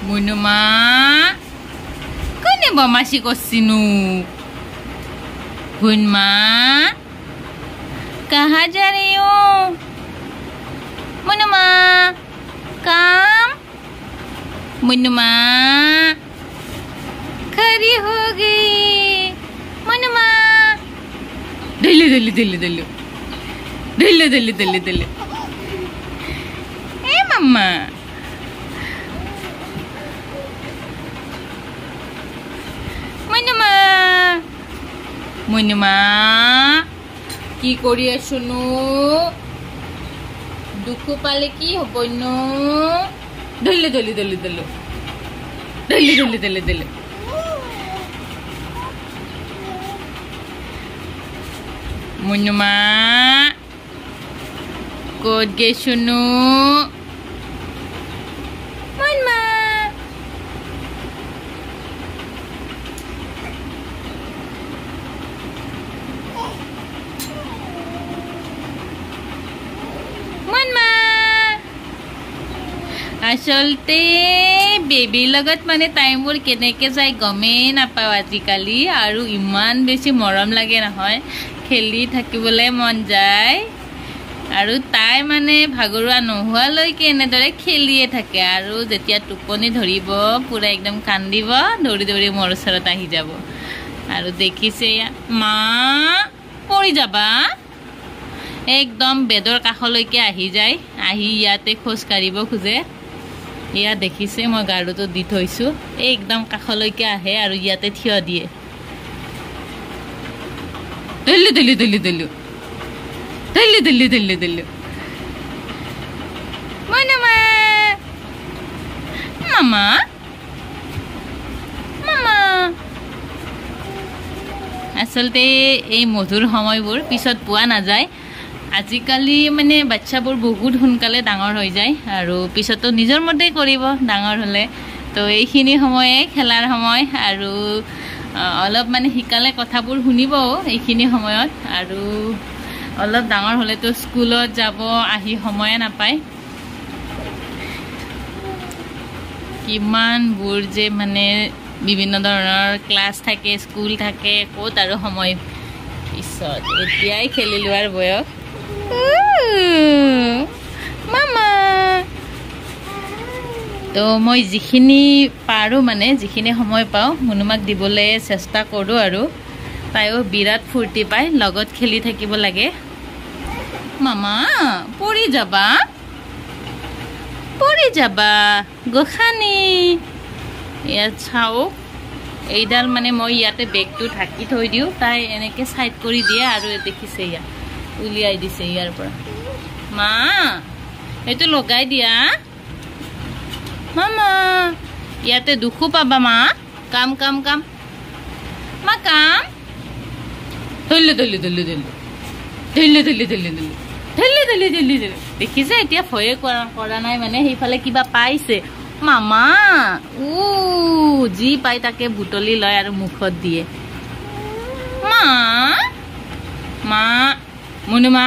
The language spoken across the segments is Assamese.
মুনুমা কোনে বমাসি করছিনু গুনমা कहाँ जा रही हो मुनुमा काम मुनुमा खड़ी हो गई मुनुमा दिल्ली दिल्ली दिल्ली दिल्ली दिल्ली दिल्ली दिल्ली दिल्ली ए मम्मा मुनुमा मुनुमा কি কৰি আছনো দুখ পালে কি হবনো দলে দলে দলে দলে দলে দলে দলে দলে মুনুমা ক'ত গেছনো মুনুমা आसलते बेबी लगत माने टाइमबोर केनेके जाय गमे नापाव आजिकाली आरु इमान बेसी मरम लागे নহয় खेली থাকিবলে মন যায় आरु ताई माने भागरुआ नहुआ लयके এনেদৰে খেলিয়ে থাকে आरु যেতিয়া টুপনি ধৰিব পুৰা একদম কান্দিব দৌৰি দৌৰি মোৰ ওচৰত আহি যাব आरु দেখিছে মা পৰি যাবা একদম বেদৰ কাখলৈকে আহি যায় আহি ইয়াতে খোজ কাঢ়িব খুজে ইয়া দেখিছে মই গাড়ুটো দি থৈছো একদম কাখলৈকে আহে আৰু ইয়াতে থিয় দিয়ে দল্লি দল্লি দল্লি দল্লি দল্লি দল্লি দল্লি দল্লি মুনুমা মামা মামা আসলতে এই মধুৰ সময়বোৰ পিছত পোৱা নাযায় আজিকালি মানে বাচ্চাবোৰ বহুত সোনকালে ডাঙৰ হৈ যায় আৰু পিছতো নিজৰ মতে কৰিব ডাঙৰ হলে তো এইখিনি সময়ে খেলাৰ সময় আৰু অলপ মানে শিকালে কথাবোৰ শুনিব এইখিনি সময়ত আৰু অলপ ডাঙৰ হলে তো স্কুলত যাব আহি সময় নাপায় কিমান বুৰ যে মানে বিভিন্ন ধৰণৰ ক্লাছ থাকে স্কুল থাকে ক'ত আৰু সময় পিছত এতিয়াই খেলি লোৱাৰ বয়স মামা তো মই যিখিনি পাৰো মানে যিখিনি সময় পাও মুনুমাক দিবলে চেষ্টা কৰো আৰু তাইও বিৰাট ফুৰ্তি পায় লগত খেলি থাকিব লাগে মামা পৰি যাবা গোখানি ইয়াত চাও এইডাল মানে মই ইয়াতে বেগটো ঢাকি থৈ দিও তাই এনেকে সাইড কৰি দিয়ে আৰু দেখিছে ইয়া উলিয়াই দিছে ইয়াৰ পৰা মা এটো লগাই দিয়া মামা ইয়াতে দুখু পাবা মা কাম কাম কাম মা কাম দল্লি দল্লি দল্লি দল্লি দল্লি দল্লি দল্লি দল্লি দল্লি দল্লি দল্লি দল্লি দেখিছে এতিয়া ভয়ে কৰা নাই মানে সেইফালে কিবা পাইছে মামা জি পাই তাকে বুটলি লয় আৰু মুখত দিয়ে মা মা মুনুমা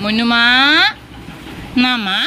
মুনুমা না মা